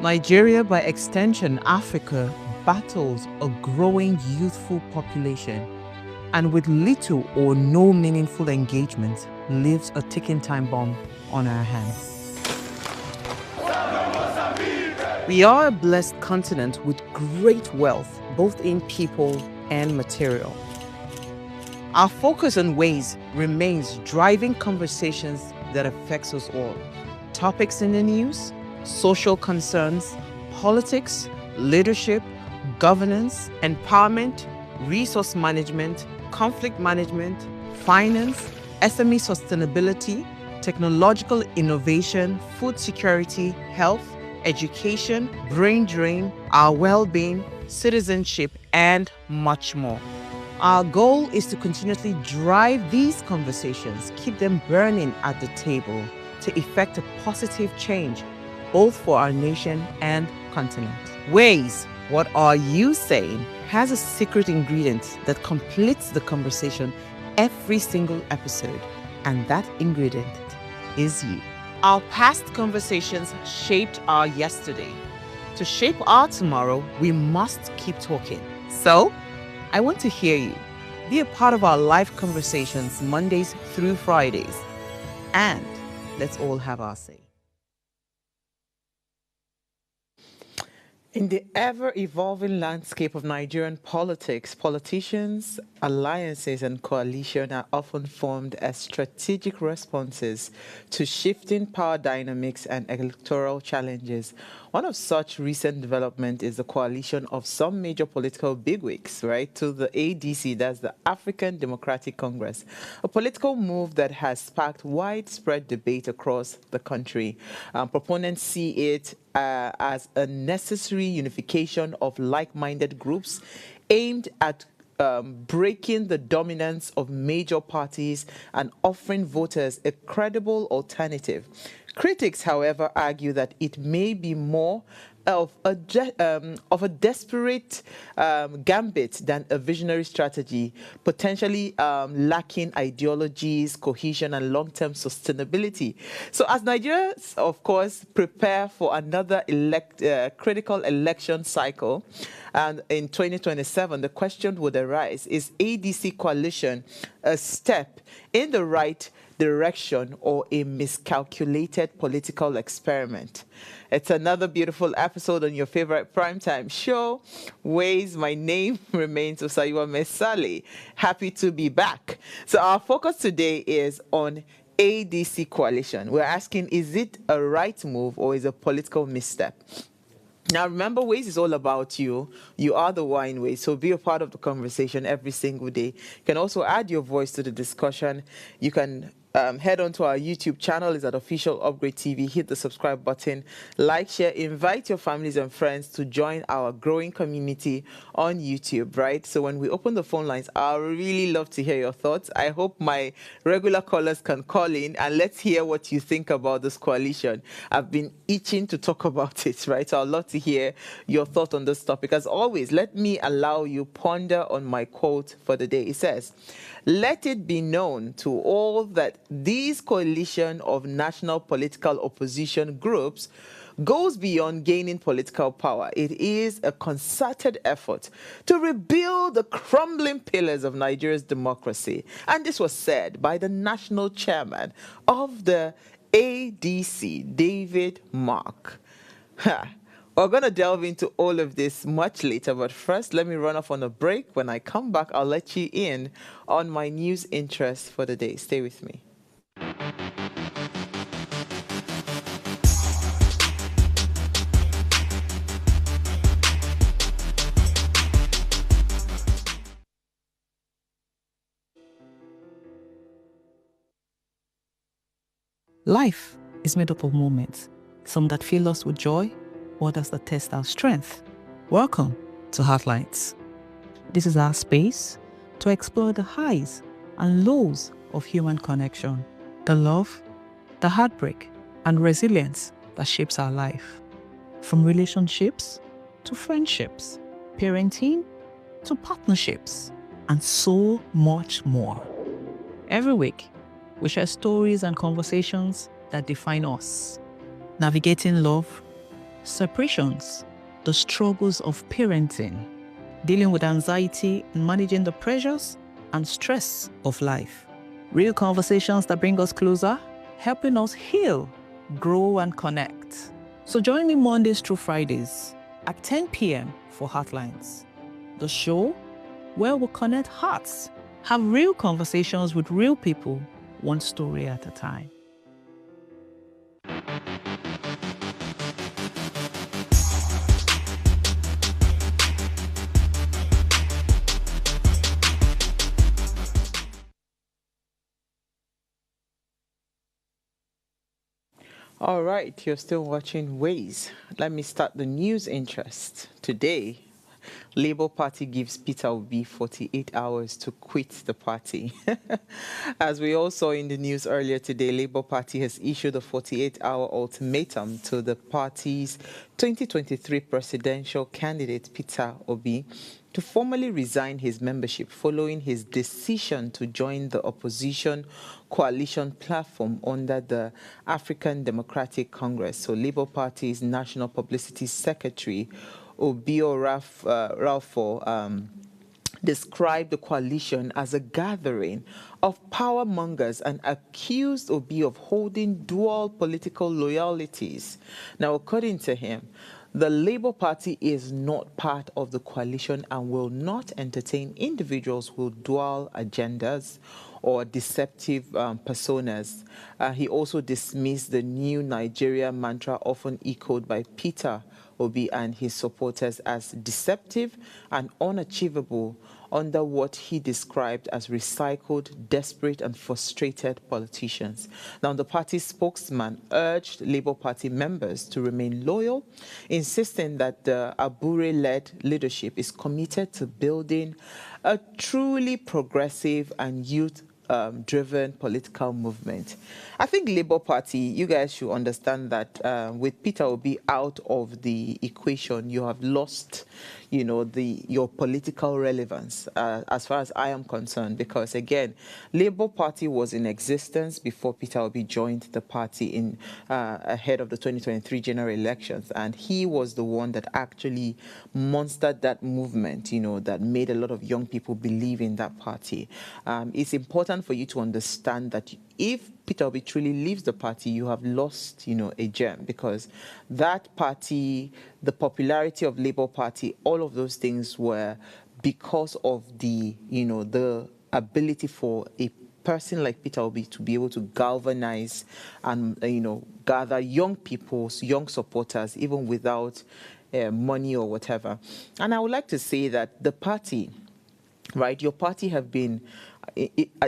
Nigeria, by extension Africa, battles a growing youthful population and with little or no meaningful engagement leaves a ticking time bomb on our hands. We are a blessed continent with great wealth, both in people and material. Our focus on ways remains driving conversations that affects us all. Topics in the news, social concerns, politics, leadership, governance, empowerment, resource management, conflict management, finance, SME sustainability, technological innovation, food security, health, education, brain drain, our well-being, citizenship, and much more. Our goal is to continuously drive these conversations, keep them burning at the table to effect a positive change, both for our nation and continent. Ways, what are you saying, has a secret ingredient that completes the conversation every single episode, and that ingredient is you. Our past conversations shaped our yesterday. To shape our tomorrow, we must keep talking. So, I want to hear you. Be a part of our live conversations Mondays through Fridays. And let's all have our say. In the ever-evolving landscape of Nigerian politics, politicians, alliances, and coalitions are often formed as strategic responses to shifting power dynamics and electoral challenges. One of such recent development is the coalition of some major political bigwigs, right, to the ADC, that's the African Democratic Congress, a political move that has sparked widespread debate across the country. Proponents see it as a necessary unification of like-minded groups aimed at breaking the dominance of major parties and offering voters a credible alternative. Critics, however, argue that it may be more of a desperate gambit than a visionary strategy, potentially lacking ideologies, cohesion, and long-term sustainability. So as Nigerians, of course, prepare for another critical election cycle, and in 2027, the question would arise, is ADC coalition a step in the right direction or a miscalculated political experiment? It's another beautiful episode on your favorite primetime show, Ways. My name remains Osayiwa Mesale. Happy to be back. So our focus today is on ADC coalition. We're asking, is it a right move or is it a political misstep? Now, remember, Ways is all about you. You are the wine Ways, so be a part of the conversation every single day. You can also add your voice to the discussion. You can head on to our YouTube channel. It's at Official Upgrade TV. Hit the subscribe button, like, share, invite your families and friends to join our growing community on YouTube, right? So when we open the phone lines, I really love to hear your thoughts. I hope my regular callers can call in and let's hear what you think about this coalition. I've been itching to talk about it, right? So I'd love to hear your thought on this topic. As always, let me allow you ponder on my quote for the day. It says, "Let it be known to all that this coalition of national political opposition groups goes beyond gaining political power. It is a concerted effort to rebuild the crumbling pillars of Nigeria's democracy." And this was said by the national chairman of the ADC, David Mark. We're going to delve into all of this much later, but first, let me run off on a break. When I come back, I'll let you in on my news interest for the day. Stay with me. Life is made up of moments, some that fill us with joy, others that test our strength. Welcome to Heartlights. This is our space to explore the highs and lows of human connection, the love, the heartbreak, and resilience that shapes our life. From relationships to friendships, parenting to partnerships, and so much more. Every week, we share stories and conversations that define us, navigating love, separations, the struggles of parenting, dealing with anxiety and managing the pressures and stress of life. Real conversations that bring us closer, helping us heal, grow, and connect. So join me Mondays through Fridays at 10 p.m. for Heartlines, the show where we connect hearts, have real conversations with real people, one story at a time. All right, you're still watching Ways. Let me start the news interest. Today, Labour Party gives Peter Obi 48 hours to quit the party. As we all saw in the news earlier today, Labour Party has issued a 48-hour ultimatum to the party's 2023 presidential candidate, Peter Obi, to formally resign his membership following his decision to join the opposition coalition platform under the African Democratic Congress. So Labour Party's National Publicity Secretary, Obio Ralpho, described the coalition as a gathering of power mongers and accused Obi of holding dual political loyalties. Now, according to him, the Labour Party is not part of the coalition and will not entertain individuals with dual agendas or deceptive personas. He also dismissed the new Nigeria mantra often echoed by Peter Obi and his supporters as deceptive and unachievable under what he described as recycled, desperate and frustrated politicians. Now, the party's spokesman urged Labour Party members to remain loyal, insisting that the Abure-led leadership is committed to building a truly progressive and youth-driven political movement. I think Labour Party, you guys should understand that with Peter Obi out of the equation, you have lost, your political relevance as far as I am concerned. Because again, Labour Party was in existence before Peter Obi joined the party in ahead of the 2023 general elections, and he was the one that actually monstered that movement. That made a lot of young people believe in that party. It's important for you to understand that if Peter Obi truly leaves the party, you have lost, a gem, because that party, the popularity of Labour Party, all of those things were because of the ability for a person like Peter Obi to be able to galvanize and, gather young people, young supporters, even without money or whatever. And I would like to say that the party, right, your party have been,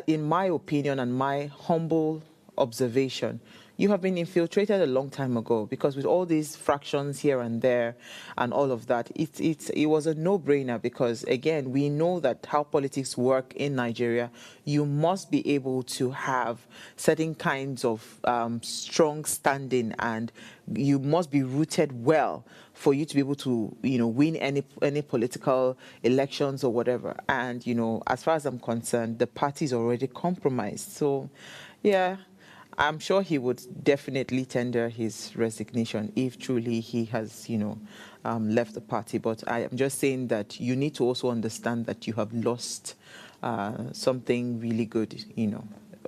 in my opinion and my humble observation, you have been infiltrated a long time ago, because with all these fractions here and there and all of that, it was a no-brainer, because again, we know that how politics work in Nigeria. You must be able to have certain kinds of strong standing, and you must be rooted well for you to be able to, win any political elections or whatever. And, as far as I'm concerned, the party is already compromised. So, yeah, I'm sure he would definitely tender his resignation if truly he has, left the party. But I am just saying that you need to also understand that you have lost something really good,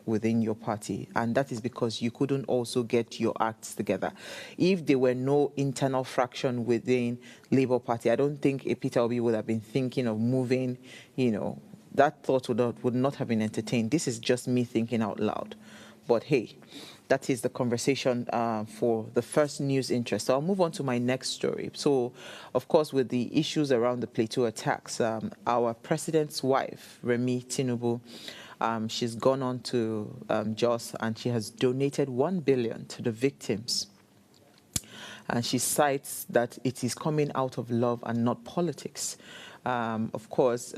within your party, and that is because you couldn't also get your acts together. If there were no internal fraction within Labour Party, I don't think Peter Obi would have been thinking of moving. That thought would not have been entertained. This is just me thinking out loud. But hey, that is the conversation for the first news interest. So I'll move on to my next story. So, of course, with the issues around the Plateau attacks, our president's wife, Remi Tinubu, she's gone on to Jos, and she has donated 1 billion to the victims. And she cites that it is coming out of love and not politics. Of course,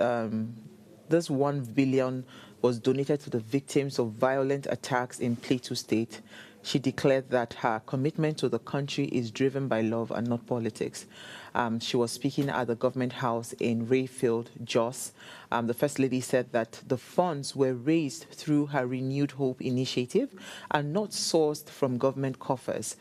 this 1 billion was donated to the victims of violent attacks in Plateau State. She declared that her commitment to the country is driven by love and not politics. She was speaking at the government house in Rayfield, Jos, The First Lady said that the funds were raised through her Renewed Hope initiative and not sourced from government coffers.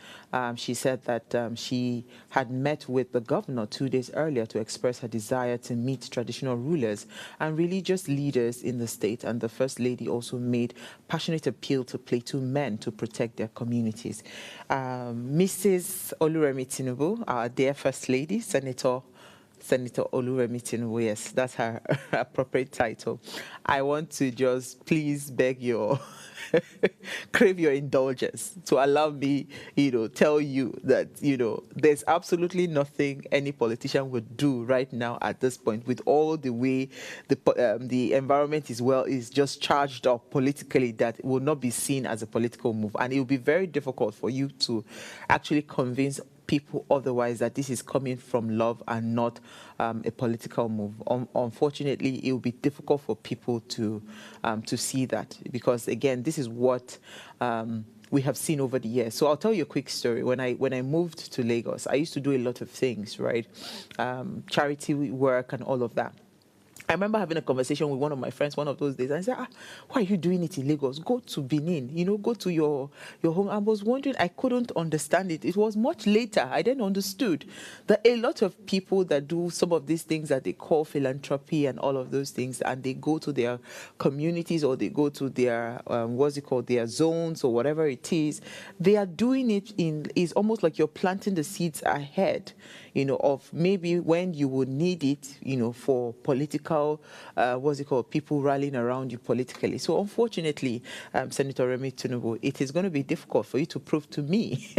She said that she had met with the governor 2 days earlier to express her desire to meet traditional rulers and religious leaders in the state. And the First Lady also made passionate appeal to Plateau men to protect their communities. Mrs. Oluremi Tinubu, our dear First Lady, Senator Oluremi Tinubu, yes, that's her appropriate title. I want to just please beg your, crave your indulgence to allow me, tell you that, there's absolutely nothing any politician would do right now at this point with all the way the environment is just charged up politically that it will not be seen as a political move. And it will be very difficult for you to actually convince people otherwise that this is coming from love and not a political move. Unfortunately, it will be difficult for people to see that because, again, this is what we have seen over the years. So I'll tell you a quick story. When I moved to Lagos, I used to do a lot of things, right? Charity work and all of that. I remember having a conversation with one of my friends one of those days. And I said, why are you doing it in Lagos? Go to Benin, go to your home. I was wondering, I couldn't understand it. It was much later. I then understood that a lot of people that do some of these things that they call philanthropy and all of those things, and they go to their communities or they go to their, their zones or whatever it is, they are doing it it's almost like you're planting the seeds ahead, of maybe when you would need it, for political, people rallying around you politically. So unfortunately, Senator Remi Tinubu, it is going to be difficult for you to prove to me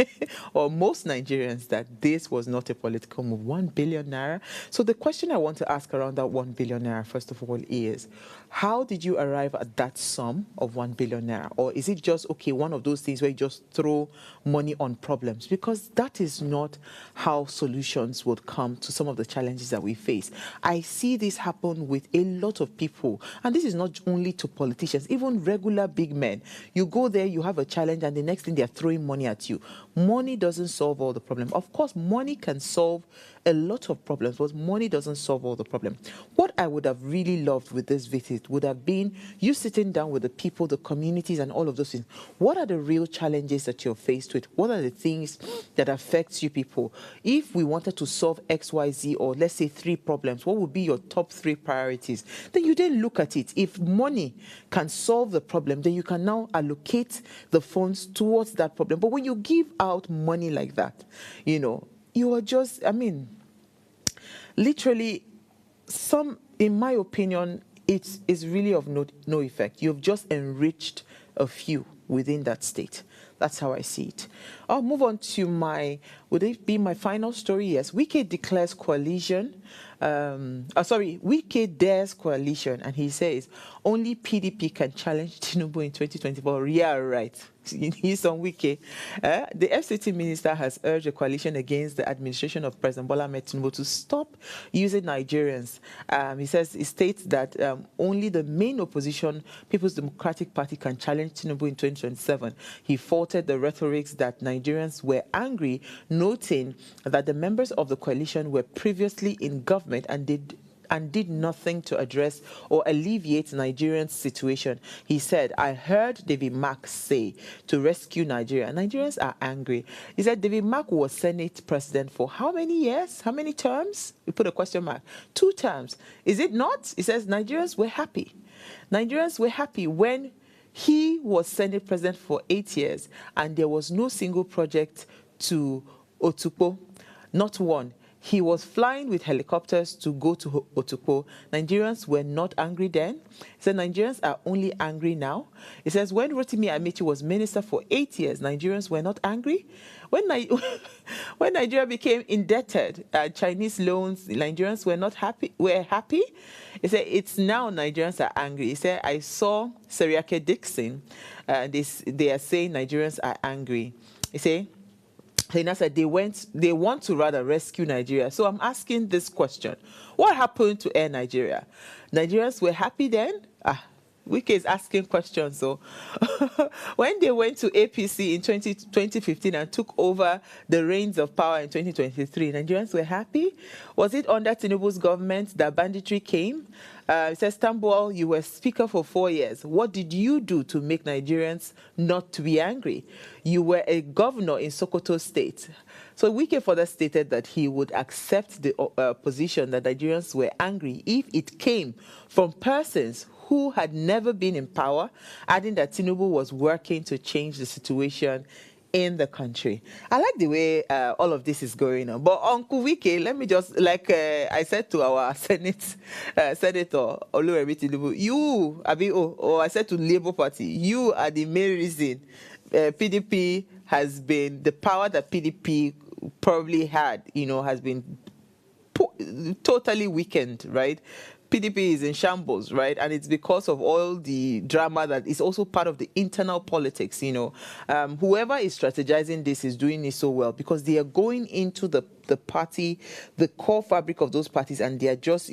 or most Nigerians that this was not a political move. 1 billion naira. So the question I want to ask around that 1 billion naira, first of all, is how did you arrive at that sum of 1 billion naira? Or is it just, one of those things where you just throw money on problems? Because that is not how solutions would come to some of the challenges that we face. I see this happen with a lot of people. And this is not only to politicians, even regular big men. You go there, you have a challenge, and the next thing they're throwing money at you. Money doesn't solve all the problems. Of course, money can solve a lot of problems, but money doesn't solve all the problems. What I would have really loved with this visit would have been you sitting down with the people, the communities, and all of those things. What are the real challenges that you're faced with? What are the things that affect you people? If we wanted to solve X, Y, Z, or let's say 3 problems, what would be your top 3 priorities? Then you then look at it. If money can solve the problem, then you can now allocate the funds towards that problem. But when you give out money like that, you are just, literally, in my opinion, it is really of no effect. You've just enriched a few within that state. That's how I see it. I'll move on to would it be my final story? Yes. Wike declares coalition. Wike dares coalition, and he says only PDP can challenge Tinubu in 2024. Yeah, right. He's on Wike. The FCT minister has urged a coalition against the administration of President Bola Ahmed Tinubu to stop using Nigerians. He states that only the main opposition, People's Democratic Party, can challenge Tinubu in 2027. He faulted the rhetorics that Nigerians were angry, noting that the members of the coalition were previously in government and did nothing to address or alleviate Nigerians' situation. He said, I heard David Mark say to rescue Nigeria. Nigerians are angry. He said David Mark was Senate president for how many years? How many terms? We put a question mark. 2 terms. Is it not? He says Nigerians were happy. Nigerians were happy when he was Senate president for 8 years and there was no single project to Otukpo, not one. He was flying with helicopters to go to Otukpo. Nigerians were not angry then. He said Nigerians are only angry now. He says when Rotimi Amechi was minister for 8 years, Nigerians were not angry. When Nigeria became indebted, Chinese loans, Nigerians were not happy. Were happy. He said it's now Nigerians are angry. He said I saw Seriake Dixon. They are saying Nigerians are angry. He said. He said they want to rather rescue Nigeria. So I'm asking this question. What happened to Air Nigeria? Nigerians were happy then? Wike is asking questions. So when they went to APC in 2015 and took over the reins of power in 2023, Nigerians were happy. Was it under Tinubu's government that banditry came? It says, Tambol, you were speaker for 4 years. What did you do to make Nigerians not to be angry? You were a governor in Sokoto State. So Wike further stated that he would accept the position that Nigerians were angry if it came from persons who had never been in power, adding that Tinubu was working to change the situation in the country. I like the way all of this is going on. But Uncle Wike, let me just, like I said to our Senator Oluwemi Tinubu, you, I said to Labour Party, you are the main reason PDP has been, the power that PDP probably had, has been totally weakened, right? PDP is in shambles, right? And it's because of all the drama that is also part of the internal politics, Whoever is strategizing this is doing it so well because they are going into the party, the core fabric of those parties, and they are just,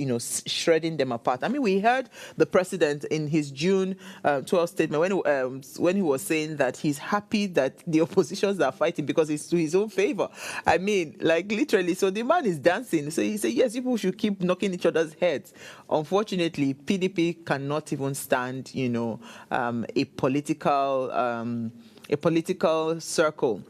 shredding them apart. I mean, we heard the president in his June 12th statement when he was saying that he's happy that the oppositions are fighting because it's to his own favor. I mean, like literally, so the man is dancing. So he said, yes, people should keep knocking each other's heads. Unfortunately, PDP cannot even stand, a political circle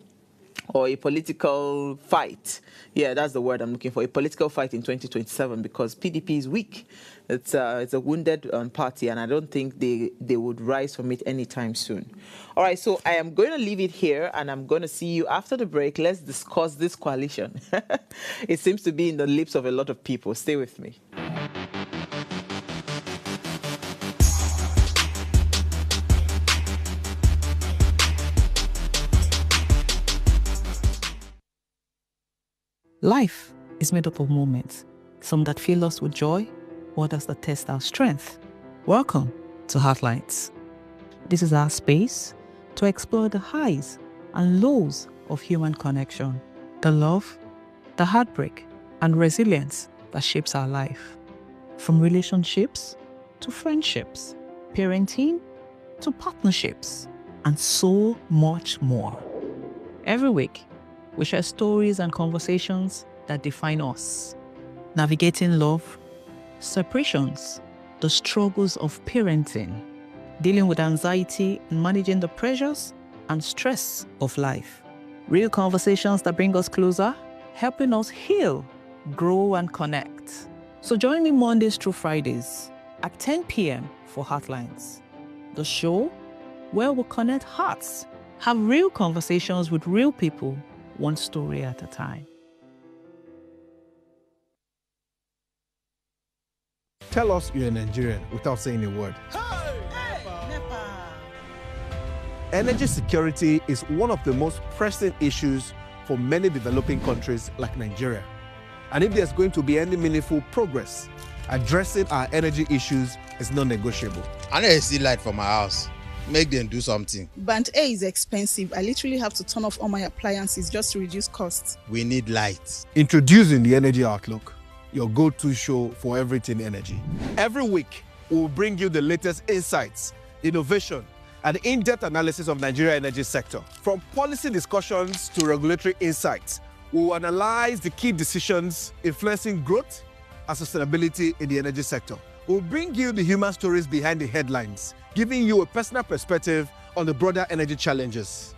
or a political fight. Yeah, that's the word I'm looking for. A political fight in 2027 because PDP is weak. It's a wounded party, and I don't think they would rise from it anytime soon. All right, so I am going to leave it here, and I'm going to see you after the break. Let's discuss this coalition. It seems to be in the lips of a lot of people. Stay with me. Life is made up of moments, some that fill us with joy, others that test our strength. Welcome to Heartlines. This is our space to explore the highs and lows of human connection, the love, the heartbreak, and resilience that shapes our life. From relationships to friendships, parenting to partnerships, and so much more. Every week, we share stories and conversations that define us, navigating love, separations, the struggles of parenting, dealing with anxiety and managing the pressures and stress of life. Real conversations that bring us closer, helping us heal, grow, and connect. So join me Mondays through Fridays at 10 p.m. for Heartlines, the show where we connect hearts, have real conversations with real people, one story at a time. Tell us you're a Nigerian without saying a word. Energy security is one of the most pressing issues for many developing countries like Nigeria. And if there's going to be any meaningful progress, addressing our energy issues is non-negotiable. I need to see light for my house. Make them do something. Band A is expensive. I literally have to turn off all my appliances just to reduce costs. We need light. Introducing the Energy Outlook, your go-to show for everything energy. Every week, we'll bring you the latest insights, innovation, and in-depth analysis of Nigeria's energy sector. From policy discussions to regulatory insights, we'll analyze the key decisions influencing growth and sustainability in the energy sector. We'll bring you the human stories behind the headlines, giving you a personal perspective on the broader energy challenges.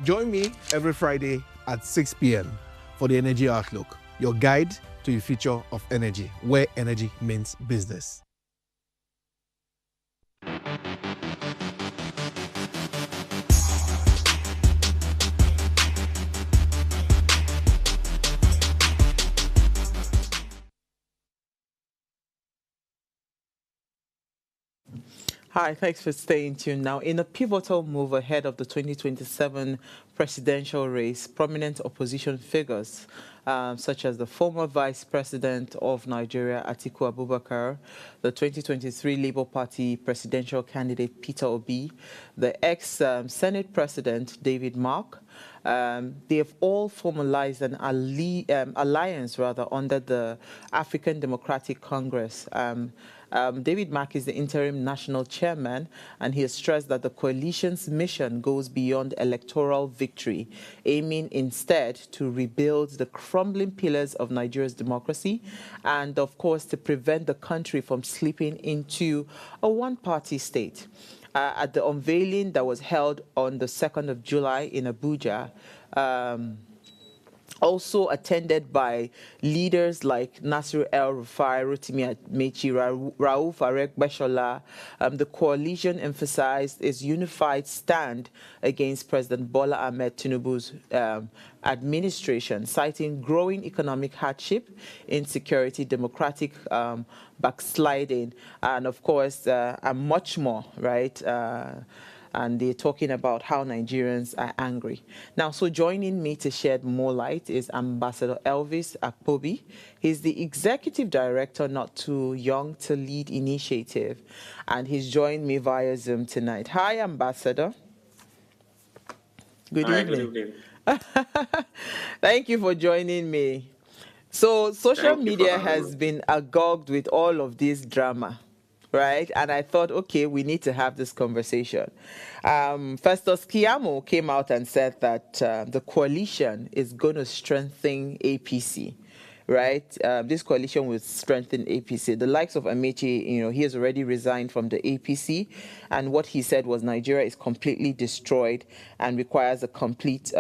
Join me every Friday at 6 p.m. for the Energy Outlook, your guide to the future of energy, where energy means business. Hi, thanks for staying tuned. Now, in a pivotal move ahead of the 2027 presidential race, prominent opposition figures, such as the former Vice President of Nigeria, Atiku Abubakar, the 2023 Labour Party presidential candidate, Peter Obi, the ex-Senate President, David Mark, they have all formalized an alliance under the African Democratic Congress. David Mark is the interim national chairman, and he has stressed that the coalition's mission goes beyond electoral victory, aiming instead to rebuild the crumbling pillars of Nigeria's democracy and, of course, to prevent the country from slipping into a one-party state. At the unveiling that was held on the 2nd of July in Abuja, also attended by leaders like Nasir El-Rufai, Rotimi Amechi, Rauf Aregbesola. The coalition emphasized its unified stand against President Bola Ahmed Tinubu's administration, citing growing economic hardship, insecurity, democratic backsliding, and of course, and much more, right? And they're talking about how Nigerians are angry. Now, so joining me to shed more light is Ambassador Elvis Akpobi. He's the Executive Director, Not Too Young to Lead Initiative, and he's joined me via Zoom tonight. Hi, Ambassador. Good evening. Good evening. Thank you for joining me. So social media has been agog with all of this drama, right? And I thought, okay, we need to have this conversation. Festus Keyamo came out and said that the coalition is going to strengthen APC, right? This coalition will strengthen APC. The likes of Amechi, he has already resigned from the APC, and what he said was Nigeria is completely destroyed and requires a complete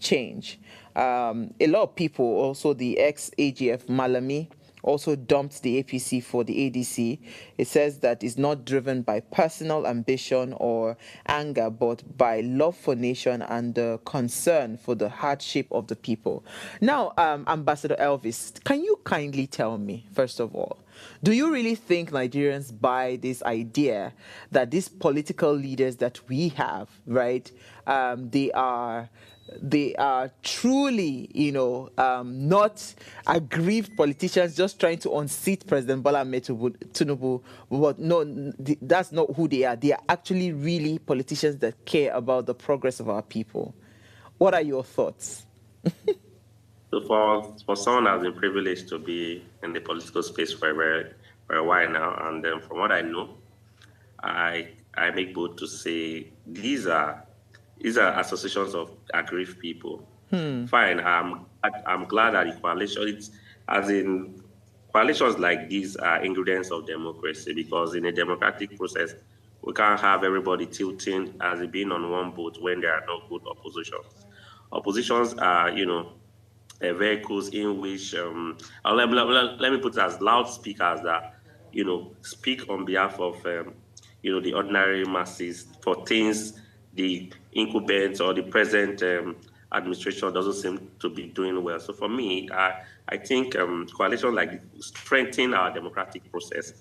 change. A lot of people, also the ex-AGF Malami, also dumped the APC for the ADC. It says that it's not driven by personal ambition or anger, but by love for nation and concern for the hardship of the people. Now, Ambassador Elvis, can you kindly tell me, first of all, do you really think Nigerians buy this idea that these political leaders that we have, right, they are truly, not aggrieved politicians just trying to unseat President Bola Ahmed Tinubu? But no, that's not who they are. They are actually really politicians that care about the progress of our people. What are your thoughts? So for someone that's been privileged to be in the political space for a while now, and from what I know, I make bold to say these are associations of aggrieved people. Fine, I'm glad that the coalition, coalitions like these are ingredients of democracy, because in a democratic process, we can't have everybody tilting as being on one boat when there are no good oppositions. Oppositions are, vehicles in which, let me put it as loudspeakers that, speak on behalf of, the ordinary masses for things the incumbent or the present administration doesn't seem to be doing well. So for me, I think coalitions like this strengthen our democratic process.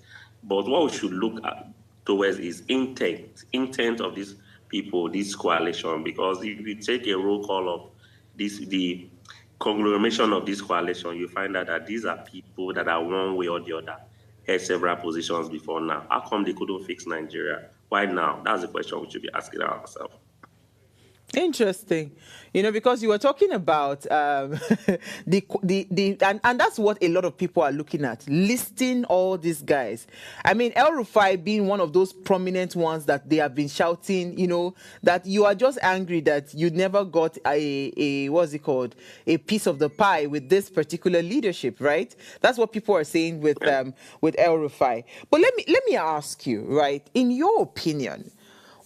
But what we should look towards is intent of these people, this coalition, because if you take a roll call of the conglomeration of this coalition, you find out that these are people that are one way or the other had several positions before now. How come they couldn't fix Nigeria? Why now? That's the question we should be asking ourselves. Interesting, because you were talking about and that's what a lot of people are looking at, listing all these guys. I mean, El-Rufai being one of those prominent ones that they have been shouting, that you are just angry that you never got a what's it called, a piece of the pie with this particular leadership, right? That's what people are saying with El-Rufai. But let me ask you, right? In your opinion,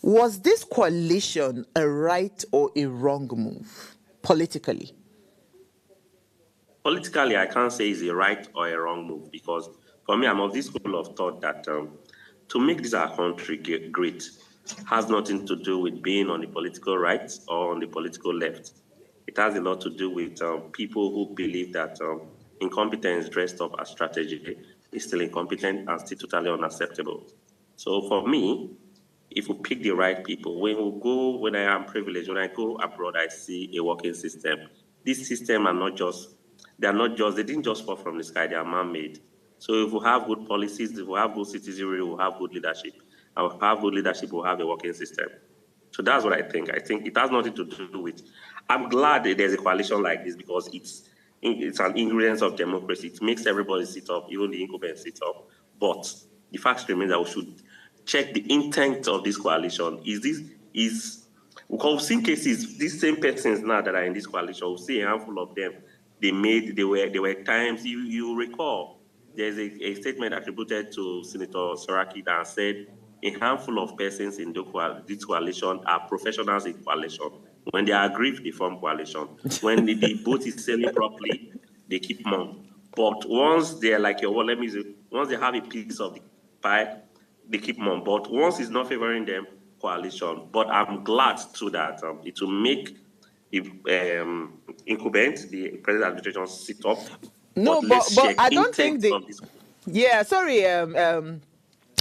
was this coalition a right or a wrong move, politically? Politically, I can't say it's a right or a wrong move, because for me, I'm of this school of thought that to make this our country great has nothing to do with being on the political right or on the political left. It has a lot to do with people who believe that incompetence dressed up as strategy is still incompetent and still totally unacceptable. So for me, if we pick the right people, when I am privileged, when I go abroad, I see a working system. This system they didn't just fall from the sky, they are man-made. So if we have good policies, if we have good citizenry, we'll have good leadership. And if we have good leadership, we'll have a working system. So that's what I think. I think it has nothing to do with, I'm glad that there's a coalition like this, because it's an ingredient of democracy. It makes everybody sit up, even the incumbents sit up. But the fact remains that we should check the intent of this coalition. Because we've seen cases, these same persons now that are in this coalition, we'll see a handful of them. There were times, you recall, there's a statement attributed to Senator Saraki that said a handful of persons in this coalition are professionals in coalition. When they are aggrieved, they form coalition. When the boat is sailing properly, they keep mum. But once they're like, once they have a piece of the pie, they keep mum. But once it's not favoring them, coalition. But I'm glad to that it will make the incumbent, the president administration, sit up. No, but I don't think yeah, sorry,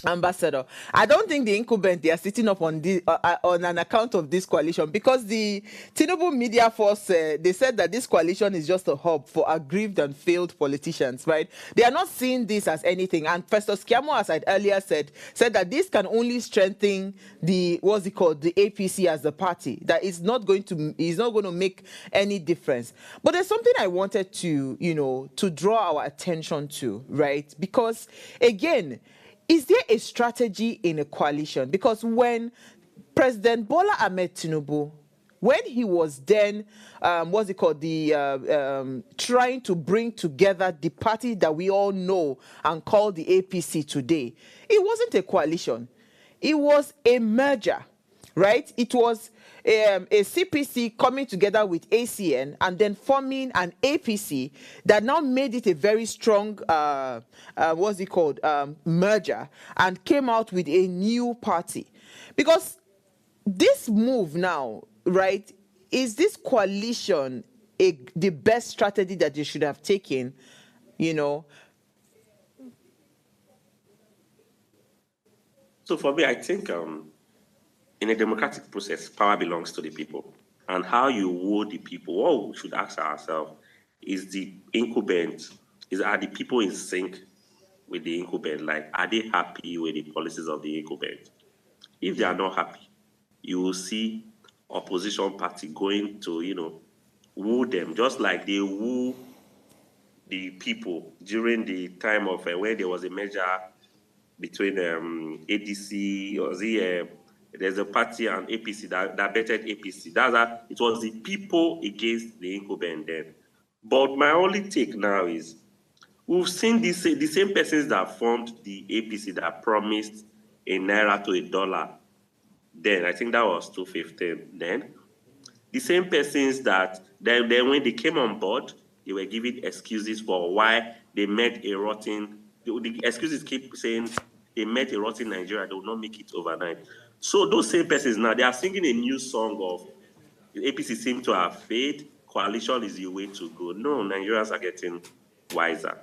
Ambassador, I don't think the incumbent, they are sitting up on an account of this coalition, because the Tinubu media force, they said that this coalition is just a hub for aggrieved and failed politicians, right? They are not seeing this as anything. And Festus Keyamo, as I earlier said that this can only strengthen the APC as a party, that it's not going to make any difference. But there's something I wanted to, to draw our attention to, right? Because again, is there a strategy in a coalition? Because when President Bola Ahmed Tinubu, when he was then, trying to bring together the party that we all know and call the APC today, it wasn't a coalition. It was a merger, right? It was a CPC coming together with ACN and then forming an APC that now made it a very strong, merger, and came out with a new party. Because this move now, right, is this coalition the best strategy that you should have taken, So for me, I think in a democratic process, power belongs to the people. And how you woo the people, what we should ask ourselves is, are the people in sync with the incumbent? Like, are they happy with the policies of the incumbent? If they are not happy, you will see opposition party going to, woo them, just like they woo the people during the time of when there was a merger between ADC or there's a party and APC that betted APC. It was the people against the incumbent then. But my only take now is, we've seen the same persons that formed the APC that promised a naira to a dollar. Then I think that was 2015. Then the same persons that then when they came on board, they were giving excuses for why they met a rotten. The excuses keep saying they met a rotten Nigeria, they will not make it overnight. So those same persons now, they are singing a new song of the APC seem to have failed, coalition is the way to go. No, Nigerians are getting wiser.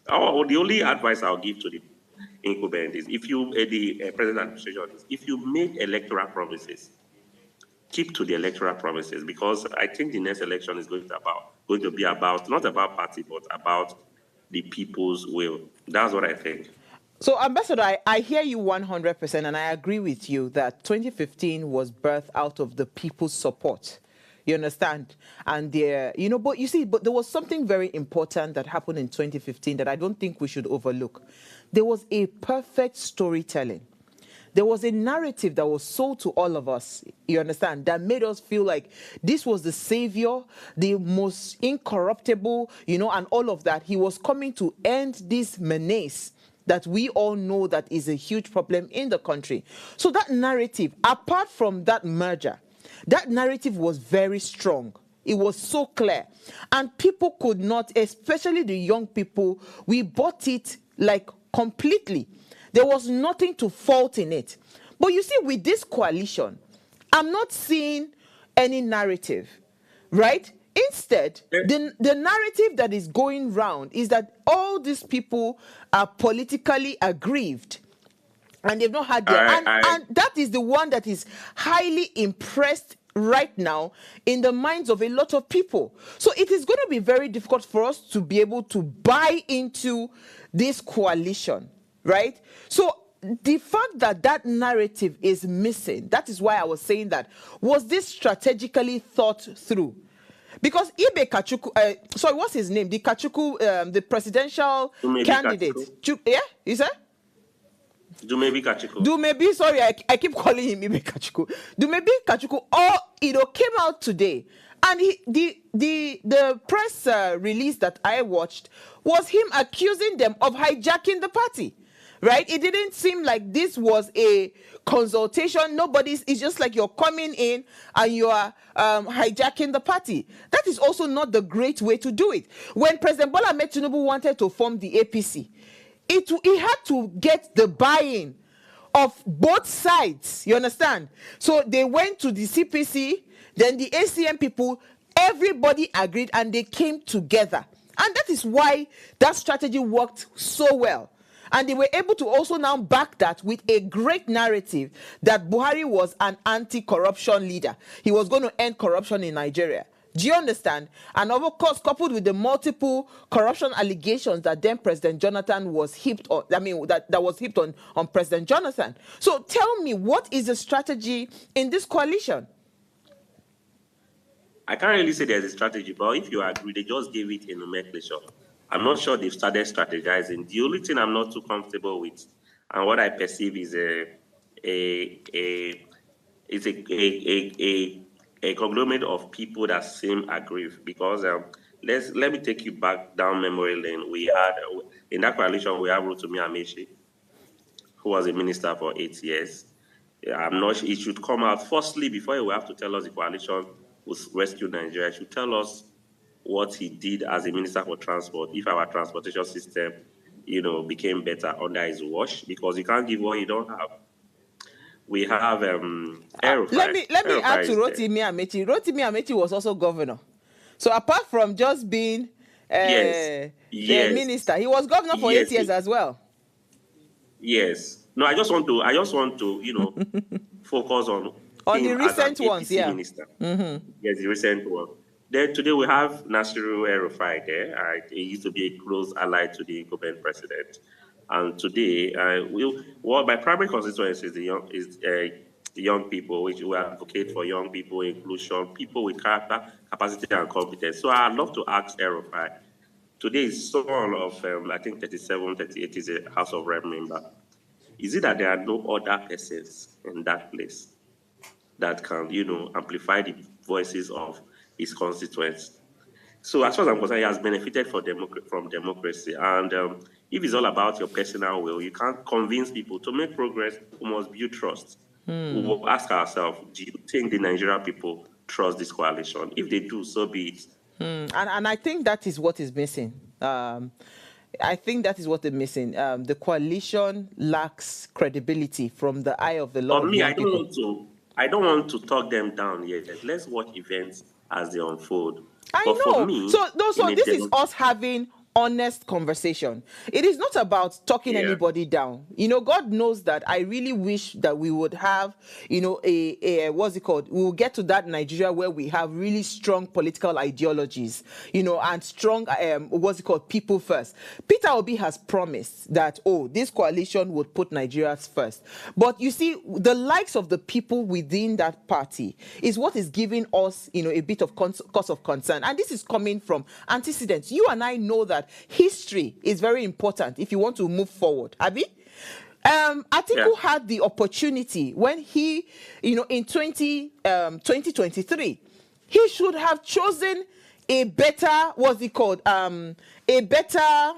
The only advice I'll give to the incumbent is, if you, the president administration, if you make electoral promises, keep to the electoral promises, because I think the next election is going to be about, not about party, but about the people's will. That's what I think. So, Ambassador, I hear you 100%, and I agree with you that 2015 was birthed out of the people's support. You understand? And but you see, but there was something very important that happened in 2015 that I don't think we should overlook. There was a perfect storytelling. There was a narrative that was sold to all of us, you understand, that made us feel like this was the savior, the most incorruptible, and all of that. He was coming to end this menace that we all know that is a huge problem in the country. So that narrative, apart from that merger, that narrative was very strong. It was so clear. And people could not, especially the young people, we bought it like completely. There was nothing to fault in it. But you see, with this coalition, I'm not seeing any narrative, right? Instead, the narrative that is going round is that all these people are politically aggrieved and they've not had their... And that is the one that is highly impressed right now in the minds of a lot of people. So it is going to be very difficult for us to be able to buy into this coalition, right? So the fact that that narrative is missing, that is why I was saying that. Was this strategically thought through? Because Ibe Kachuku, sorry, what's his name? The Kachuku, the presidential candidate. Yeah, you said? Dumebi Kachuku. Dumebi, sorry, I keep calling him Ibe Kachuku. Dumebi Kachuku, came out today. And the press release that I watched was him accusing them of hijacking the party, right? It didn't seem like this was a consultation. It's just like you're coming in and you are hijacking the party. That is also not the great way to do it. When President Bola Ahmed Tinubu wanted to form the APC, he had to get the buy-in of both sides, you understand? So they went to the CPC, then the ACM people, everybody agreed and they came together. And that is why that strategy worked so well. And they were able to also now back that with a great narrative that Buhari was an anti-corruption leader. He was going to end corruption in Nigeria. Do you understand? And of course, coupled with the multiple corruption allegations that then President Jonathan was heaped on, that was heaped on President Jonathan. So tell me, what is the strategy in this coalition? I can't really say there's a strategy, but if you agree, they just gave it a nomenclature. I'm not sure they've started strategizing. The only thing I'm not too comfortable with, and what I perceive is a conglomerate of people that seem aggrieved. Because let me take you back down memory lane. We had in that coalition we have Rotimi Amaechi, who was a minister for 8 years. I'm not sure. It should come out firstly before he will have to tell us the coalition will rescue Nigeria. He should tell us what he did as a minister for transport, if our transportation system, became better under his watch, because you can't give what you don't have. We have let me add to Rotimi Amaechi. Rotimi Amaechi was also governor. So apart from just being the minister, he was governor for 8 years as well. Yes. No, I just want to focus on the recent ones, yeah. Minister. Mm-hmm. Yes, the recent one. Then today we have Nasiru El-Rufai there. He used to be a close ally to the incumbent president. And today, my primary constituency is the young people, which we advocate for young people, inclusion, people with character, capacity, and competence. So I'd love to ask El-Rufai. Today is someone of, I think, 37, 38 is a House of Rep member. Is it that there are no other persons in that place that can, amplify the voices of his constituents? So as far as I'm concerned, he has benefited from democracy. And if it's all about your personal will, you can't convince people. To make progress, we must build trust. We will ask ourselves, do you think the Nigerian people trust this coalition? If they do, so be it. And I think that is what is missing. I think that is what they're missing. The coalition lacks credibility from the eye of the law. For me, I don't want to talk them down yet. Let's watch events as they unfold. I know. For me, so this is us having honest conversation. It is not about talking anybody down. God knows that I really wish that we would have, what's it called? We will get to that Nigeria where we have really strong political ideologies, and strong, people first. Peter Obi has promised that, this coalition would put Nigerians first. But you see, the likes of the people within that party is what is giving us, a bit of cause of concern. And this is coming from antecedents. You and I know that history is very important if you want to move forward. Abi? Atiku had the opportunity when he, in 2023, he should have chosen a better, a better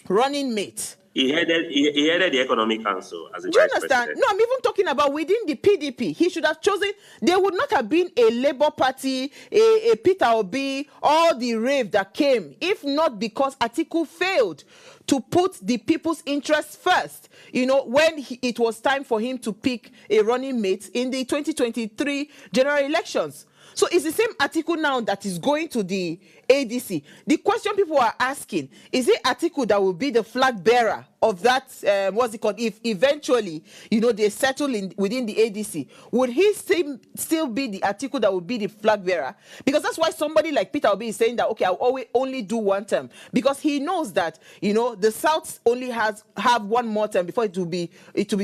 running mate. He headed the Economic Council as a Do you vice understand? president. No, I'm even talking about within the PDP. He should have chosen. There would not have been a Labour Party, a Peter Obi, all the rave that came, if not because Atiku failed to put the people's interests first. When it was time for him to pick a running mate in the 2023 general elections. So it's the same Atiku now that is going to the ADC. The question people are asking, is it Atiku that will be the flag bearer of that, if eventually, they settle within the ADC? Would he still be the Atiku that would be the flag bearer? Because that's why somebody like Peter Obi is saying that, okay, I'll always only do one term. Because he knows that, the South only have one more term before it will be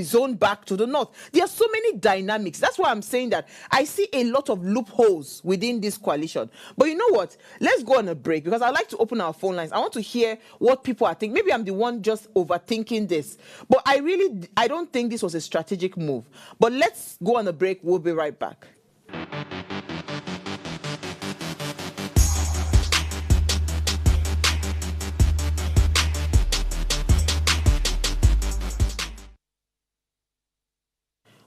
zoned back to the North. There are so many dynamics. That's why I'm saying that I see a lot of loopholes within this coalition. But you know what? Let's go on a break, because I'd like to open our phone lines. I want to hear what people are thinking. Maybe I'm the one just overthinking thinking this. But I don't think this was a strategic move. But let's go on a break. We'll be right back.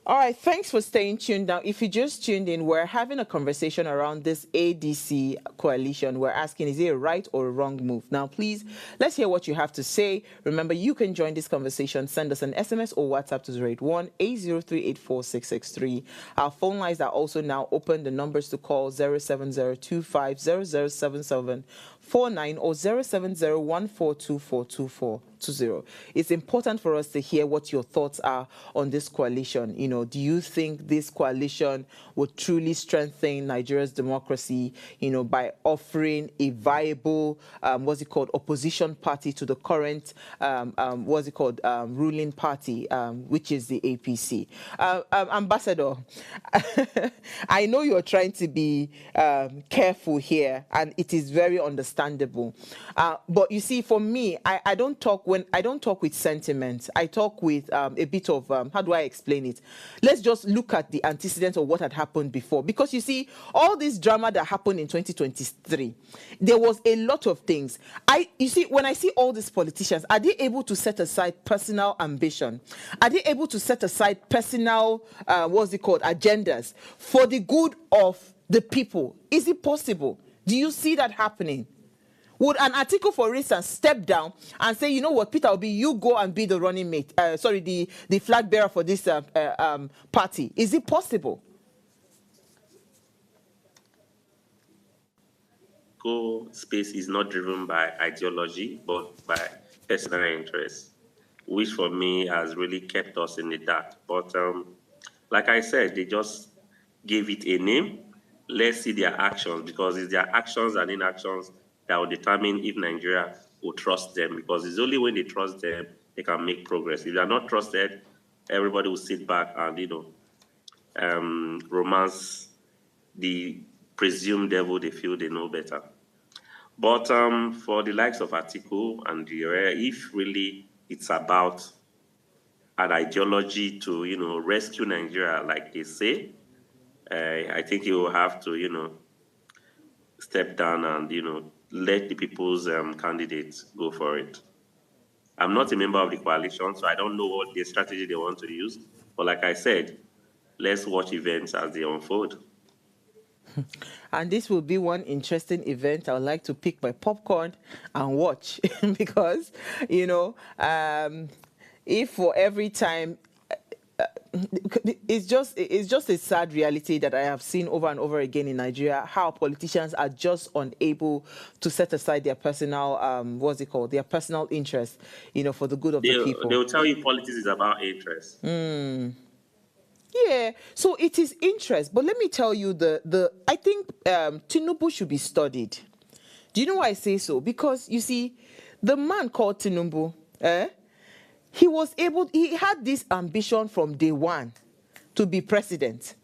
All right, thanks for staying tuned. Now, if you just tuned in, we're having a conversation around this ADC coalition. We're asking, is it a right or a wrong move? Now, please, let's hear what you have to say. Remember, you can join this conversation. Send us an SMS or WhatsApp to 081-803-84663. Our phone lines are also now open. The numbers to call 07025007749 or 07014242420. It's important for us to hear what your thoughts are on this coalition. You know, do you think this coalition would truly strengthen Nigeria's democracy, you know, by offering a viable, opposition party to the current, ruling party, which is the APC? Ambassador, I know you're trying to be careful here, and it is very understandable. But you see, for me, I don't talk with sentiments. I talk with a bit of, how do I explain it? Let's just look at the antecedents of what had happened before. Because you see, all this drama that happened in 2023, there was a lot of things. You see, when I see all these politicians, are they able to set aside personal ambition? Are they able to set aside personal, agendas for the good of the people? Is it possible? Do you see that happening? Would an article, for instance, step down and say, you know what, Peter Obi, you go and be the running mate, the flag bearer for this party? Is it possible? Space is not driven by ideology, but by personal interest, which for me has really kept us in the dark. But like I said, they just gave it a name. Let's see their actions, because it's their actions and inactions that will determine if Nigeria will trust them, because it's only when they trust them they can make progress. If they are not trusted, everybody will sit back and, romance the presumed devil they feel they know better. But for the likes of Atiku and the if really it's about an ideology to, rescue Nigeria, like they say, I think you will have to, step down and, let the people's candidates go for it. I'm not a member of the coalition, so I don't know what the strategy they want to use. But like I said, let's watch events as they unfold. And this will be one interesting event. I would like to pick my popcorn and watch because, if for every time, it's just a sad reality that I have seen over and over again in Nigeria, how politicians are just unable to set aside their personal, their personal interest, for the good of the people. They'll tell you politics is about interest. Yeah, so it is interest. But let me tell you, I think Tinubu should be studied. Do you know why I say so? Because, you see, the man called Tinubu, he had this ambition from day one to be president.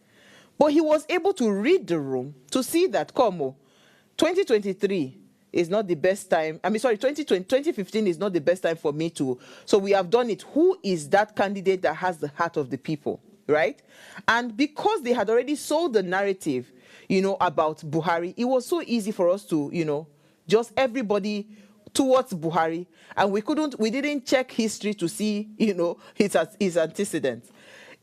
But he was able to read the room to see that, 2023 is not the best time. 2015 is not the best time for me to. So we have done it. Who is that candidate that has the heart of the people, right? And because they had already sold the narrative, about Buhari, it was so easy for us to, just everybody towards Buhari, and we didn't check history to see, his antecedents.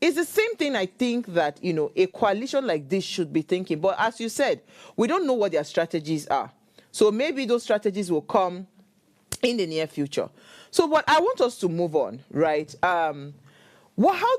It's the same thing I think that, a coalition like this should be thinking. But as you said, we don't know what their strategies are. So maybe those strategies will come in the near future. So, but I want us to move on, right? How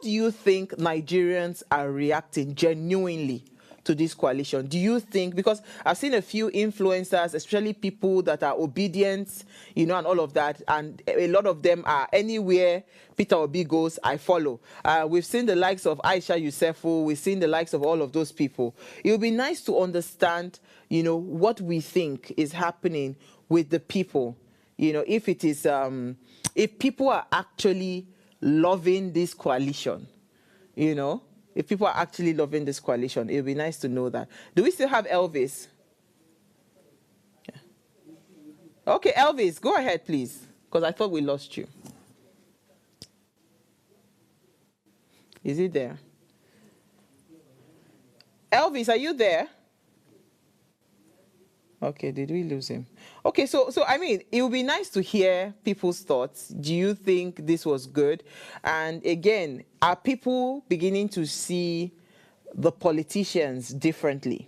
do you think Nigerians are reacting genuinely to this coalition? Do you think, because I've seen a few influencers, especially people that are obedient, and all of that, and a lot of them are anywhere Peter Obi goes, I follow. We've seen the likes of Aisha Yusefu, we've seen the likes of all of those people. It would be nice to understand, what we think is happening with the people. If it is, if people are actually loving this coalition, if people are actually loving this coalition, it would be nice to know that. Do we still have Elvis? Yeah. Okay, Elvis, go ahead, please, because I thought we lost you. Is he there? Elvis, are you there? Okay, did we lose him? Okay, so I mean, it would be nice to hear people's thoughts. Do you think this was good? And again, are people beginning to see the politicians differently?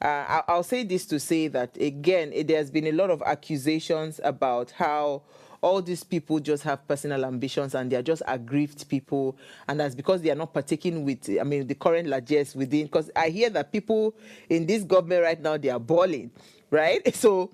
I'll say this to say that, again, there's been a lot of accusations about how all these people just have personal ambitions and they're just aggrieved people, and that's because they are not partaking with, I mean, the current largesse within, because I hear that people in this government right now, they are balling, right? So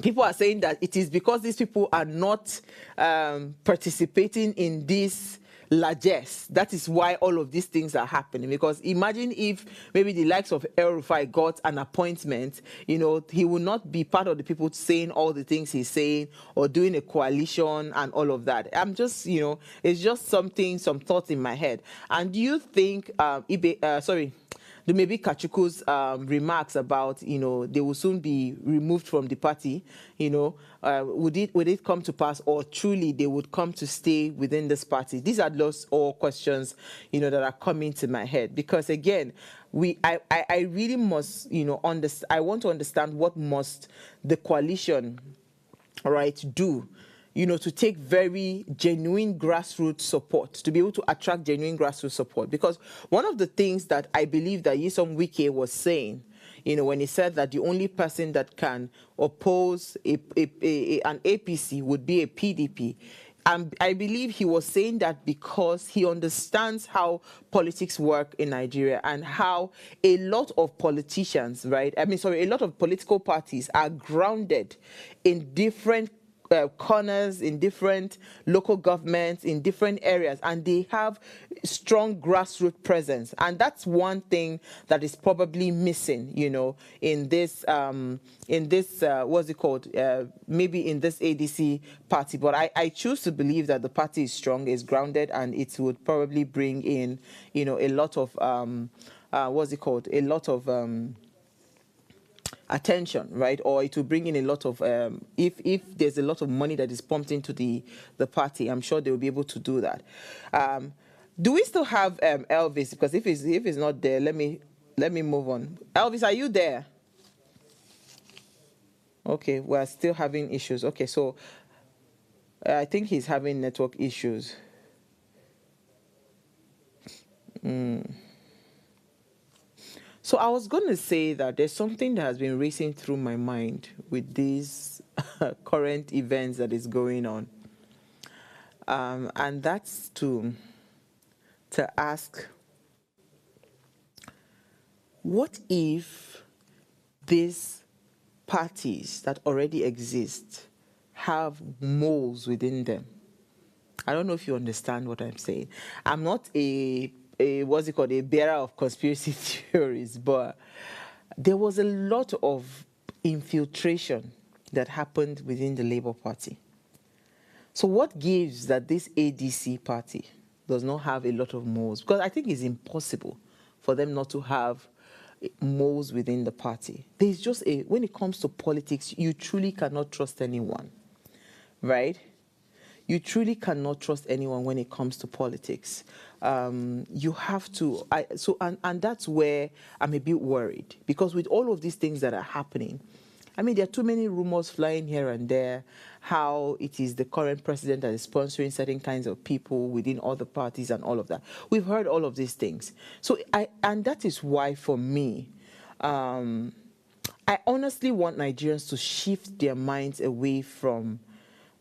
people are saying that it is because these people are not participating in this largesse. That is why all of these things are happening. Because imagine if maybe the likes of El Rufai got an appointment, you know, he will not be part of the people saying all the things he's saying or doing a coalition and all of that. I'm just, you know, it's just something, some thoughts in my head. And do you think, maybe Kachuku's remarks about, you know, they will soon be removed from the party, you know, would it come to pass, or truly they would come to stay within this party? These are those all questions, you know, that are coming to my head. Because again, I really must, you know, I want to understand what must the coalition, right, do, you know, to take very genuine grassroots support, to be able to attract genuine grassroots support. Because one of the things that I believe that Nyesom Wike was saying, you know, when he said that the only person that can oppose an APC would be a PDP, I believe he was saying that because he understands how politics work in Nigeria and how a lot of politicians, right, a lot of political parties are grounded in different corners, in different local governments, in different areas, and they have strong grassroots presence. And that's one thing that is probably missing, you know, in this what's it called, maybe in this ADC party. But I choose to believe that the party is strong, is grounded, and it would probably bring in, you know, a lot of a lot of attention, right? Or it will bring in a lot of if there's a lot of money that is pumped into the party, I'm sure they will be able to do that. Do we still have Elvis? Because if he's not there, let me move on. Elvis, are you there? Okay, we're still having issues. Okay, so I think he's having network issues. So I was going to say that there's something that has been racing through my mind with these current events that is going on. And that's to ask, what if these parties that already exist have moles within them? I don't know if you understand what I'm saying. I'm not a bearer of conspiracy theories, but there was a lot of infiltration that happened within the Labour Party. So what gives that this ADC party does not have a lot of moles? Because I think it's impossible for them not to have moles within the party. There's just when it comes to politics, you truly cannot trust anyone, right? You truly cannot trust anyone when it comes to politics. You have to, and that's where I'm a bit worried, because with all of these things that are happening, I mean, there are too many rumors flying here and there, how it is the current president that is sponsoring certain kinds of people within other parties and all of that. We've heard all of these things. So, and that is why, for me, I honestly want Nigerians to shift their minds away from,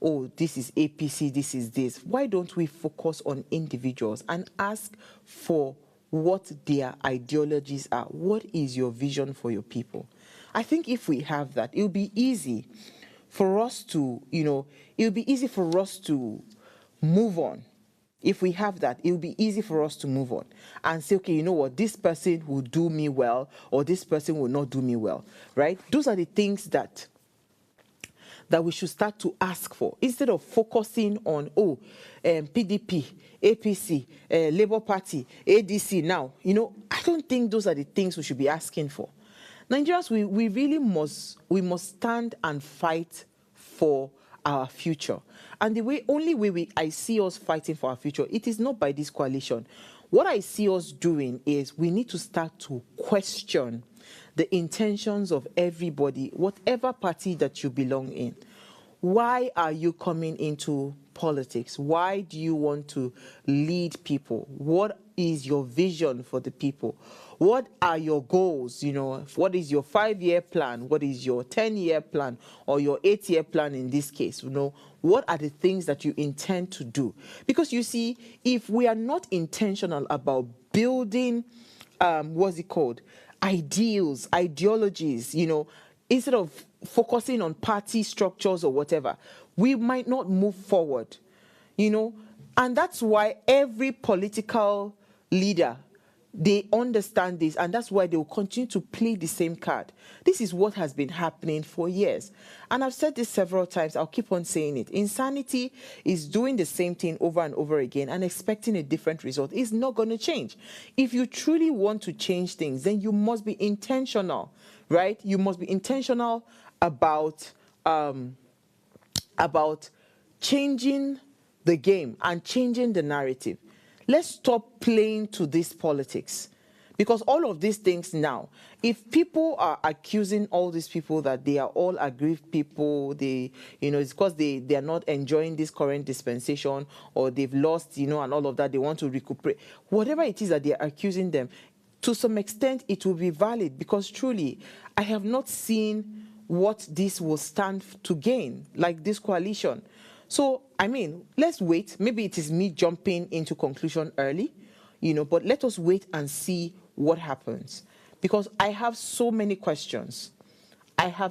oh, this is APC, this is this. Why don't we focus on individuals and ask for what their ideologies are? What is your vision for your people? I think if we have that, it'll be easy for us to, it'll be easy for us to move on. If we have that, it'll be easy for us to move on and say, okay, you know what, this person will do me well, or this person will not do me well, right? Those are the things that we should start to ask for, instead of focusing on, PDP, APC, Labour Party, ADC now. I don't think those are the things we should be asking for. Nigerians, we really must stand and fight for our future. And the only way I see us fighting for our future, it is not by this coalition. What I see us doing is we need to start to question the intentions of everybody, whatever party that you belong in. Why are you coming into politics? Why do you want to lead people? What is your vision for the people? What are your goals? What is your 5-year plan? What is your 10-year plan or your 8-year plan in this case? What are the things that you intend to do? Because you see, if we are not intentional about building, ideals, ideologies, instead of focusing on party structures or whatever, we might not move forward, and that's why every political leader, they understand this, and that's why they will continue to play the same card. This is what has been happening for years. And I've said this several times. I'll keep on saying it. Insanity is doing the same thing over and over again and expecting a different result. It's not going to change. If you truly want to change things, then you must be intentional, right? You must be intentional about changing the game and changing the narrative. Let's stop playing to this politics, because all of these things now, if people are accusing all these people that they are all aggrieved people, it's because they are not enjoying this current dispensation, or they've lost, and all of that, they want to recuperate. Whatever it is that they are accusing them, to some extent, it will be valid, because truly, I have not seen what this will stand to gain, like this coalition. So, let's wait. Maybe it is me jumping into conclusion early, but let us wait and see what happens. Because I have so many questions. Because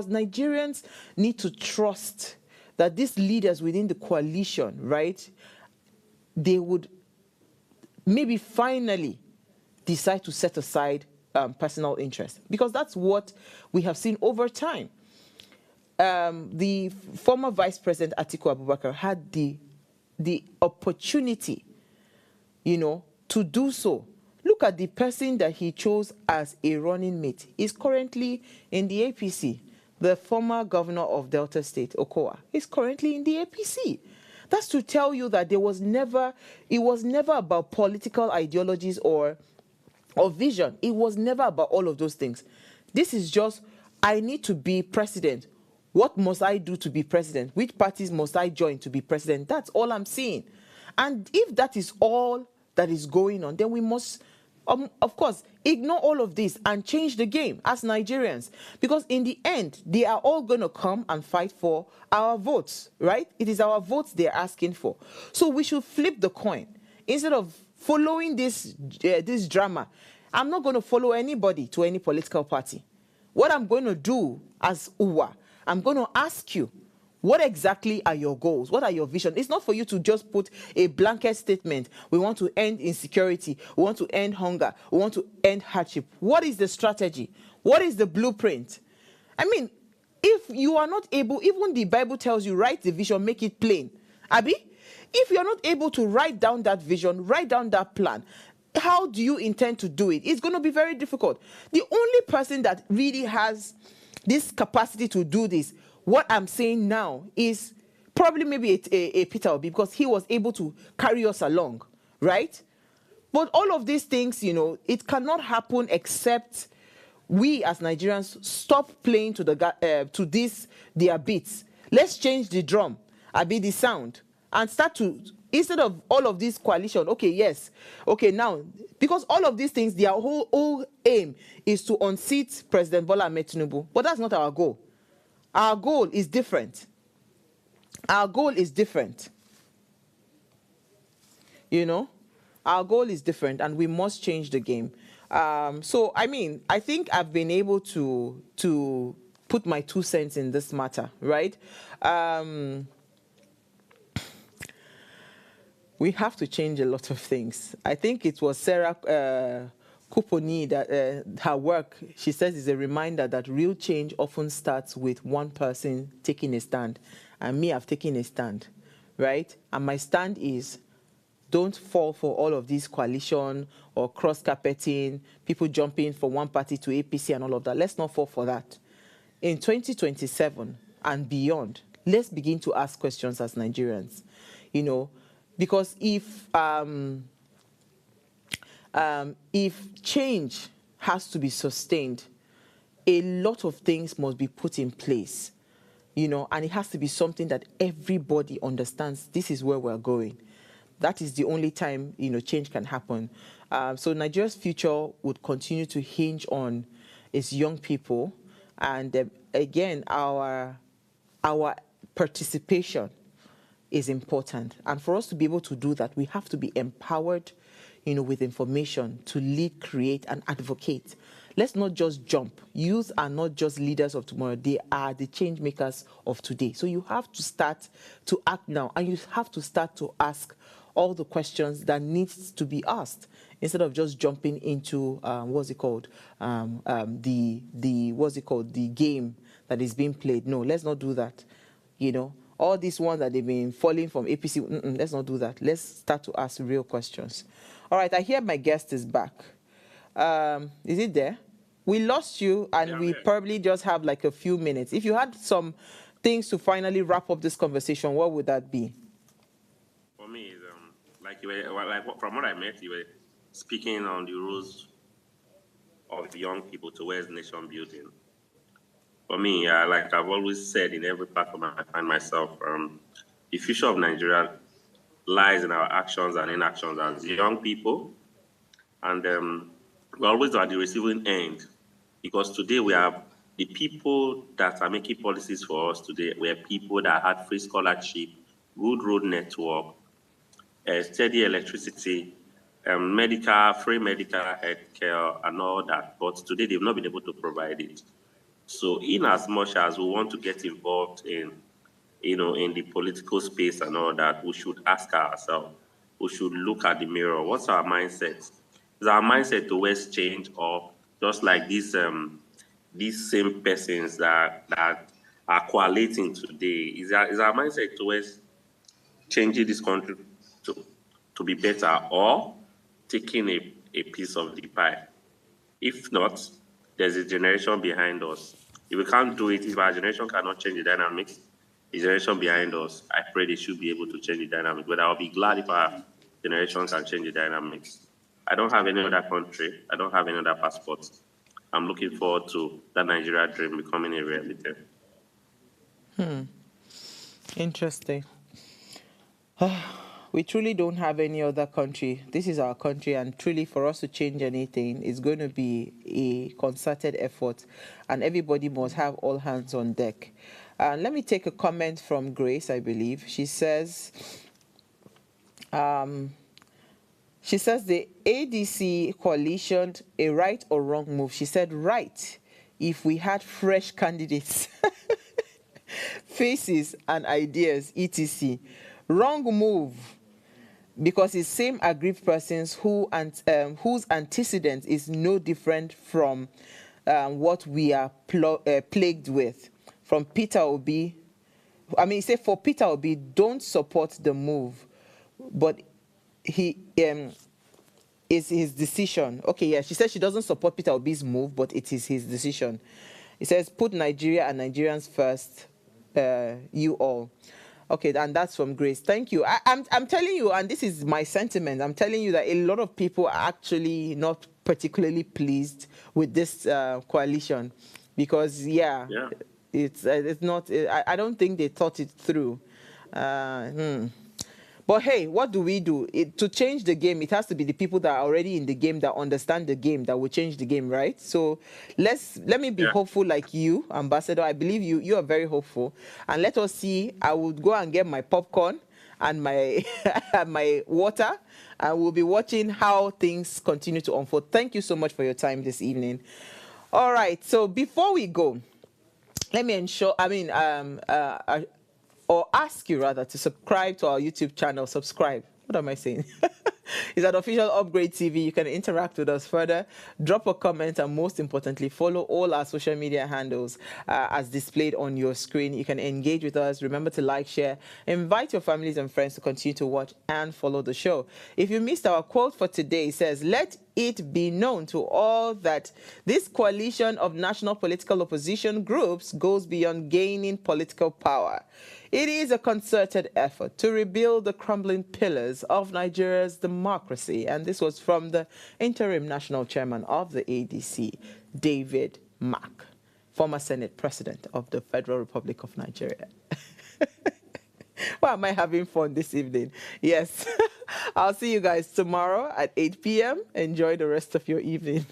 Nigerians need to trust that these leaders within the coalition, right, they would maybe finally decide to set aside personal interest. Because that's what we have seen over time. The former Vice President Atiku Abubakar had the opportunity, to do so. Look at the person that he chose as a running mate. He's currently in the APC. The former governor of Delta State, Okowa, is currently in the APC. That's to tell you that it was never about political ideologies or vision. It was never about all of those things. This is just, I need to be president. What must I do to be president? Which parties must I join to be president? That's all I'm seeing. And if that is all that is going on, then we must, of course, ignore all of this and change the game as Nigerians. Because in the end, they are all going to come and fight for our votes, right? It is our votes they're asking for. So we should flip the coin. Instead of following this drama, I'm not going to follow anybody to any political party. What I'm going to do as Uwa, I'm going to ask you, what exactly are your goals? What are your visions? It's not for you to just put a blanket statement. We want to end insecurity. We want to end hunger. We want to end hardship. What is the strategy? What is the blueprint? If you are not able, even the Bible tells you, write the vision, make it plain. Abi, if you're not able to write down that vision, write down that plan, how do you intend to do it? It's going to be very difficult. The only person that really has this capacity to do this, what I'm saying now, is probably maybe a Peter Obi, because he was able to carry us along, right? But all of these things, it cannot happen except we as Nigerians stop playing to their beats. Let's change the drum, the sound, and start to, instead of all of this coalition, now, because all of these things, their whole aim is to unseat President Bola Ahmed Tinubu. But that's not our goal. Our goal is different. Our goal is different. Our goal is different, and we must change the game. So, I think I've been able to put my 2 cents in this matter, right? We have to change a lot of things. I think it was Sarah Kuponi that her work, she says, is a reminder that real change often starts with one person taking a stand. And me, I've taken a stand, right? And my stand is, don't fall for all of this coalition or cross-carpeting, people jumping from one party to APC and all of that. Let's not fall for that. In 2027, and beyond. Let's begin to ask questions as Nigerians, because if change has to be sustained, a lot of things must be put in place, and it has to be something that everybody understands. This is where we're going. That is the only time, change can happen. So Nigeria's future would continue to hinge on its young people. And again, our participation is important. And for us to be able to do that, we have to be empowered, with information to lead, create, and advocate. Let's not just jump. Youth are not just leaders of tomorrow. They are the change makers of today. So you have to start to act now, and you have to start to ask all the questions that needs to be asked instead of just jumping into the game that is being played. No, let's not do that. All these ones that they've been falling from APC, let's not do that. Let's start to ask real questions. All right, I hear my guest is back. Is it there? We lost you, and we probably just have like a few minutes. If you had some things to finally wrap up this conversation, what would that be? For me, is from what I met, you were speaking on the rules of young people towards nation building. For me, like I've always said in every platform I find myself, the future of Nigeria lies in our actions and inactions as young people. And we're always at the receiving end, because today we have the people that are making policies for us today. We have people that had free scholarship, good road network, steady electricity, free medical health care, and all that. But today they've not been able to provide it. So in as much as we want to get involved in the political space and all that, we should ask ourselves, we should look at the mirror. What's our mindset? Is our mindset towards change, or just like these same persons that are collating today? Is our mindset towards changing this country to be better, or taking a piece of the pie? If not, there's a generation behind us. If we can't do it, if our generation cannot change the dynamics, the generation behind us, I pray they should be able to change the dynamics. But I'll be glad if our generation can change the dynamics. I don't have any other country. I don't have any other passport. I'm looking forward to that Nigeria dream becoming a reality. Interesting. We truly don't have any other country. This is our country, and truly for us to change anything, it's going to be a concerted effort, and everybody must have all hands on deck. Let me take a comment from Grace, I believe. She says, the ADC coalition, a right or wrong move? She said, right, if we had fresh candidates, faces and ideas, etc. Wrong move, because it's same aggrieved persons whose antecedent is no different from what we are plagued with. From Peter Obi, he said, for Peter Obi, don't support the move, but he is his decision. Okay, yeah, she said she doesn't support Peter Obi's move, but it is his decision. He says, put Nigeria and Nigerians first, you all. Okay, and that's from Grace. Thank you. I'm telling you, and this is my sentiment, I'm telling you that a lot of people are actually not particularly pleased with this coalition, because, it's not, I don't think they thought it through. But hey, what do we do? To change the game, it has to be the people that are already in the game, that understand the game, that will change the game, right? So let me be hopeful like you, Ambassador. I believe you are very hopeful. And let us see. I would go and get my popcorn and my my water, and we'll be watching how things continue to unfold. Thank you so much for your time this evening. All right, so before we go, let me ask you rather to subscribe to our YouTube channel. Subscribe. What am I saying? It's an official Upgrade TV. You can interact with us further, drop a comment, and most importantly, follow all our social media handles as displayed on your screen. You can engage with us. Remember to like, share, invite your families and friends to continue to watch and follow the show. If you missed our quote for today, it says, let it be known to all that this coalition of national political opposition groups goes beyond gaining political power. It is a concerted effort to rebuild the crumbling pillars of Nigeria's democracy. And this was from the interim national chairman of the ADC, David Mark, former Senate President of the Federal Republic of Nigeria. Why am I having fun this evening? Yes. I'll see you guys tomorrow at 8 p.m. Enjoy the rest of your evening.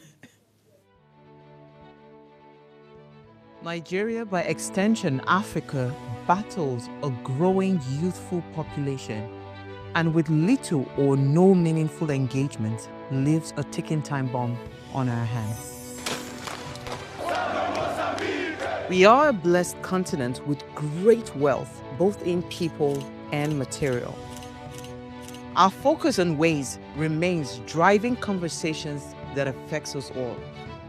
Nigeria, by extension Africa, battles a growing youthful population, and with little or no meaningful engagement, leaves a ticking time bomb on our hands. We are a blessed continent with great wealth, both in people and material. Our focus on ways remains driving conversations that affects us all.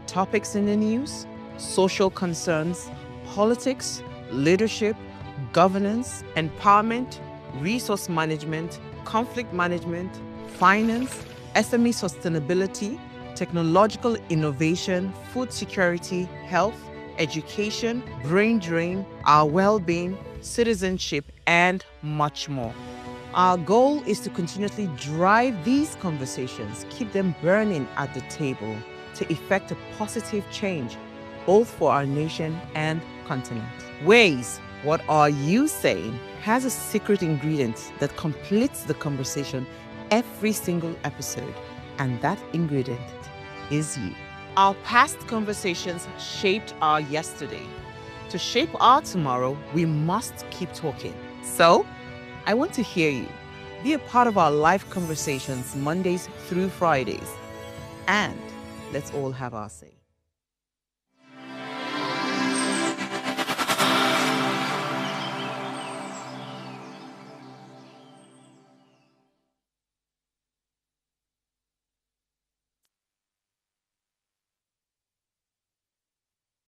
Topics in the news, social concerns, politics, leadership, governance, empowerment, resource management, conflict management, finance, SME sustainability, technological innovation, food security, health, education, brain drain, our well-being, citizenship, and much more. Our goal is to continuously drive these conversations, keep them burning at the table to effect a positive change, both for our nation and continent. Ways, what are you saying, has a secret ingredient that completes the conversation every single episode, and that ingredient is you. Our past conversations shaped our yesterday. To shape our tomorrow, we must keep talking. So, I want to hear you. Be a part of our live conversations Mondays through Fridays. And let's all have our say.